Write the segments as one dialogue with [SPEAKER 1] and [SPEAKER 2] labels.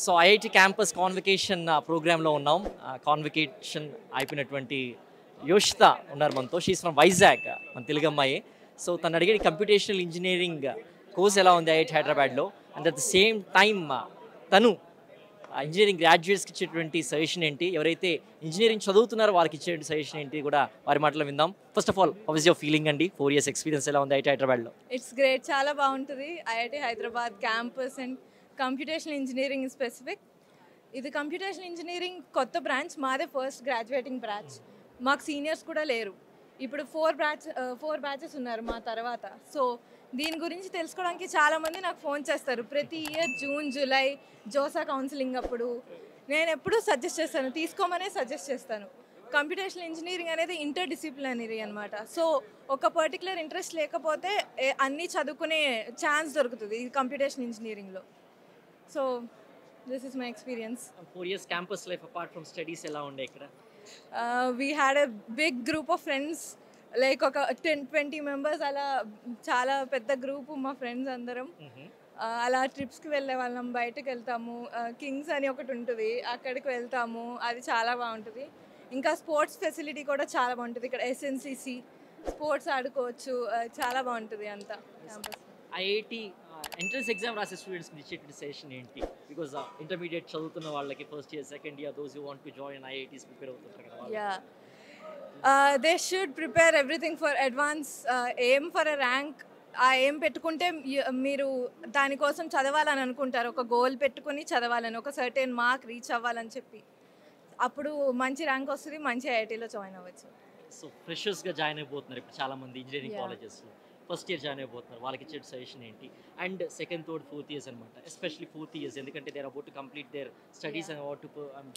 [SPEAKER 1] So IIT campus convocation ప్రోగ్రాంలో ఉన్నాం. Convocation అయిపోయినటువంటి యోషిత ఉన్నారు మనతో. షీస్ ఫ్రమ్ వైజాగ్, మన తెలుగు అమ్మాయి. సో తను అడిగే కంప్యూటేషనల్ ఇంజనీరింగ్ కోర్స్ ఎలా ఉంది ఐఐటి హైదరాబాద్లో, and at the same time తను ఇంజనీరింగ్ గ్రాడ్యుయేట్స్కి ఇచ్చేటువంటి సజెషన్ ఏంటి, ఎవరైతే ఇంజనీరింగ్ చదువుతున్నారో వాళ్ళకి ఇచ్చే సజెషన్ ఏంటి కూడా వారి మాటలో విందాం. First of all, how is your feeling అండి? 4 years ఎక్స్పీరియన్స్ ఎలా ఉంది ఐఐటి హైదరాబాద్లో?
[SPEAKER 2] ఇట్స్ గ్రేట్, చాలా బాగుంటుంది IIT Hyderabad campus and computational engineering in specific. ఇది కంప్యూటేషనల్ ఇంజనీరింగ్ కొత్త బ్రాంచ్, మాదే ఫస్ట్ గ్రాడ్యుయేటింగ్ బ్రాంచ్. మాకు సీనియర్స్ కూడా లేరు. ఇప్పుడు 4 బ్యాచెస్ ఉన్నారు మా తర్వాత. సో దీని గురించి తెలుసుకోవడానికి చాలామంది నాకు ఫోన్ చేస్తారు ప్రతి year June July JoSAA counselling అప్పుడు. నేను ఎప్పుడూ సజెస్ట్ చేస్తాను, తీసుకోమనే సజెస్ట్ చేస్తాను. కంప్యూటేషనల్ ఇంజనీరింగ్ అనేది ఇంటర్ డిసిప్లినరీ అనమాట. సో ఒక పర్టికులర్ ఇంట్రెస్ట్ లేకపోతే అన్నీ చదువుకునే ఛాన్స్ దొరుకుతుంది ఈ కంప్యూటేషనల్ ఇంజనీరింగ్లో. So this is my experience.
[SPEAKER 1] 4 years campus life apart from studies ఎలా ఉండే ఇక్కడ?
[SPEAKER 2] We had a big group of friends, like ఒక 10-20 మెంబర్స్, అలా చాలా పెద్ద గ్రూపు మా ఫ్రెండ్స్ అందరం. అలా ట్రిప్స్కి వెళ్ళే వాళ్ళం, బయటకు వెళ్తాము. కింగ్స్ అని ఒకటి ఉంటుంది, అక్కడికి వెళ్తాము. అది చాలా బాగుంటుంది. ఇంకా స్పోర్ట్స్ ఫెసిలిటీ కూడా చాలా బాగుంటుంది ఇక్కడ. ఎస్ఎన్సిసి స్పోర్ట్స్ ఆడుకోవచ్చు, చాలా బాగుంటుంది అంతా క్యాంపస్.
[SPEAKER 1] ఐఐటి ఎంట్రన్స్ ఎగ్జామ్ రాసే స్టూడెంట్స్ ఇచ్చేటువంటి సెషన్ ఏంటి? బికాజ్ ఇంటర్మీడియట్ చదువుతున్న వాళ్ళకి first year second year those you want to join IITs prepare అవుతుంటారు కదా.
[SPEAKER 2] Yeah, they should prepare everything for advance. Aim for a rank. ఆ ఎయిమ్ పెట్టుకుంటే మీరు దానికోసం చదవాలని అనుకుంటారు, ఒక గోల్ పెట్టుకుని చదవాలని, ఒక సర్టెన్ మార్క్ రీచ్ అవ్వాలని చెప్పి. అప్పుడు మంచి ర్యాంక్ వస్తుంది, మంచి ఐఐటీలో జాయిన్ అవ్వచ్చు.
[SPEAKER 1] సో ఫ్రెషర్స్గా జాయిన్ అయిపోతున్నారు ఇప్పుడు చాలామంది ఇంజనీరింగ్ కాలేజెస్లో. ఫస్ట్ ఇయర్ జాయిన్ అయిపోతున్నారు, వాళ్ళకి ఇచ్చే సజెషన్ ఏంటి? And second, third, 4th years అనమాట, ఎస్పెషల్లీ 4th years, ఎందుకంటే they are about to complete their studies and about to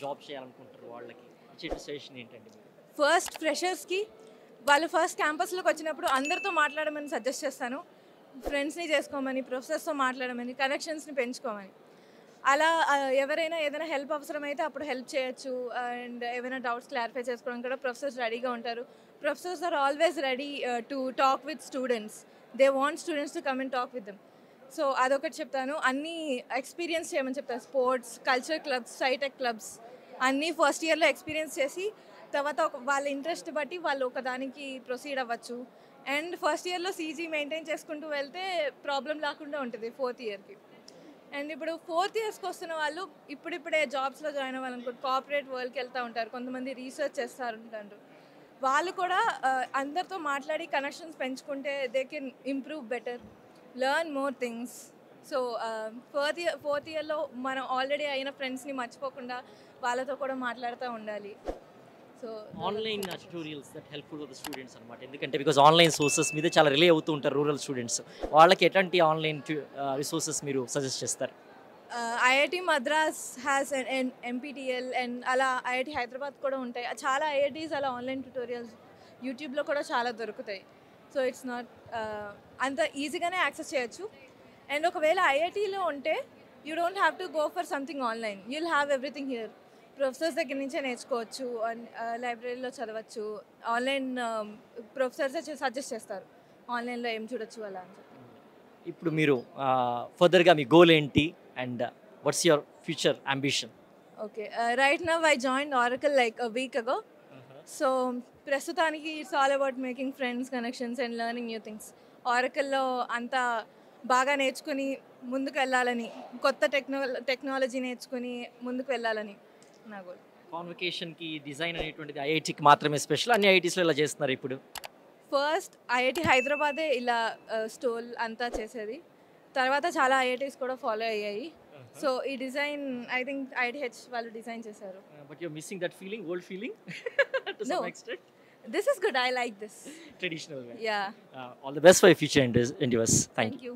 [SPEAKER 1] job చేయాలనుకుంటారు. వాళ్ళకి ఇచ్చే సజెషన్ ఏంటండి?
[SPEAKER 2] ఫస్ట్ ఫ్రెషర్స్కి వాళ్ళు ఫస్ట్ క్యాంపస్లోకి వచ్చినప్పుడు అందరితో మాట్లాడమని సజెస్ట్ చేస్తాను. ఫ్రెండ్స్ని చేసుకోమని, ప్రొఫెసర్స్తో మాట్లాడమని, కనెక్షన్స్ని పెంచుకోమని. అలా ఎవరైనా ఏదైనా హెల్ప్ అవసరమైతే అప్పుడు హెల్ప్ చేయొచ్చు. అండ్ ఏమైనా డౌట్స్ క్లారిఫై చేసుకోవడానికి కూడా ప్రొఫెసర్స్ రెడీగా ఉంటారు. Professors are always ready to talk with students. They want students to come and talk with them. So అదొకటి చెప్తాను. అన్నీ ఎక్స్పీరియన్స్ చేయమని చెప్తాను. Sports, cultural clubs, scitech clubs అన్నీ ఫస్ట్ ఇయర్లో ఎక్స్పీరియన్స్ చేసి తర్వాత వాళ్ళ ఇంట్రెస్ట్ బట్టి వాళ్ళు ఒకదానికి ప్రొసీడ్ అవ్వచ్చు. అండ్ ఫస్ట్ ఇయర్లో సీజీ మెయింటైన్ చేసుకుంటూ వెళ్తే ప్రాబ్లం లేకుండా ఉంటుంది 4th yearకి. అండ్ ఇప్పుడు 4th yearsకి వస్తున్న వాళ్ళు ఇప్పుడిప్పుడే జాబ్స్లో జాయిన్ అవ్వాలనుకుంటే కార్పొరేట్ వరల్డ్కి వెళ్తూ ఉంటారు, కొంతమంది రీసెర్చ్ చేస్తారు ఉంటారు. వాళ్ళు కూడా అందరితో మాట్లాడి కనెక్షన్స్ పెంచుకుంటే they can improve better, learn more things. So 4th yearలో మనం ఆల్రెడీ అయిన ఫ్రెండ్స్ని మర్చిపోకుండా వాళ్ళతో కూడా మాట్లాడుతూ ఉండాలి. So
[SPEAKER 1] online tutorials that helpful for the students అనమాట. ఎందుకంటే బికాజ్ ఆన్లైన్ సోర్సెస్ మీద చాలా రిలే అవుతూ ఉంటారు రూరల్ స్టూడెంట్స్. వాళ్ళకి ఎట్లాంటి ఆన్లైన్ రిసోర్సెస్ మీరు సజెస్ట్ చేస్తారు?
[SPEAKER 2] ఐఐటి మద్రాస్ హ్యాస్ ఎంపీటీఎల్ అండ్ అలా ఐఐటి హైదరాబాద్ కూడా ఉంటాయి. చాలా ఐఐటీస్ అలా ఆన్లైన్ ట్యూటోరియల్స్ యూట్యూబ్లో కూడా చాలా దొరుకుతాయి. సో ఇట్స్ నాట్ అంత ఈజీగానే యాక్సెస్ చేయొచ్చు. అండ్ ఒకవేళ ఐఐటీలో ఉంటే you don't have to go for something online, you will have everything here. Professors దగ్గర నుంచే నేర్చుకోవచ్చు, లైబ్రరీలో చదవచ్చు. ఆన్లైన్ ప్రొఫెసర్సే సజెస్ట్ చేస్తారు ఆన్లైన్లో ఏం చూడొచ్చు అలా అని చెప్పి.
[SPEAKER 1] ఇప్పుడు మీరు ఫర్దర్గా మీ గోల్ ఏంటి and what's your future ambition?
[SPEAKER 2] Okay, right now I joined Oracle like a week ago. So ప్రస్తుతానికి it's all about making friends, connections and learning new things. ఆరకల్లో అంతా బాగా నేర్చుకుని ముందుకు వెళ్ళాలని, కొత్త టెక్నాలజీ నేర్చుకుని ముందుకు వెళ్ళాలని నా గోల్.
[SPEAKER 1] కాన్వకేషన్కి డిజైన్ అనేటువంటిది ఐఐటికి మాత్రమే స్పెషల్, అన్ని ఐఐటీస్లో ఇలా చేస్తున్నారు ఇప్పుడు?
[SPEAKER 2] ఫస్ట్ ఐఐటి హైదరాబాదే ఇలా స్టోల్ అంతా చేసేది, తర్వాత చాలా ఐఐటీస్ కూడా ఫాలో అయ్యాయి. సో ఈ డిజైన్ ఐ థింక్ ఐడిహెచ్ వాళ్ళు డిజైన్ చేశారు.
[SPEAKER 1] But you're missing that feeling, old feeling to
[SPEAKER 2] No.
[SPEAKER 1] Some extent.
[SPEAKER 2] This is good, I like this.
[SPEAKER 1] Traditional way.
[SPEAKER 2] Yeah.
[SPEAKER 1] All the best for your future endeavors. Thank you.
[SPEAKER 2] Thank you.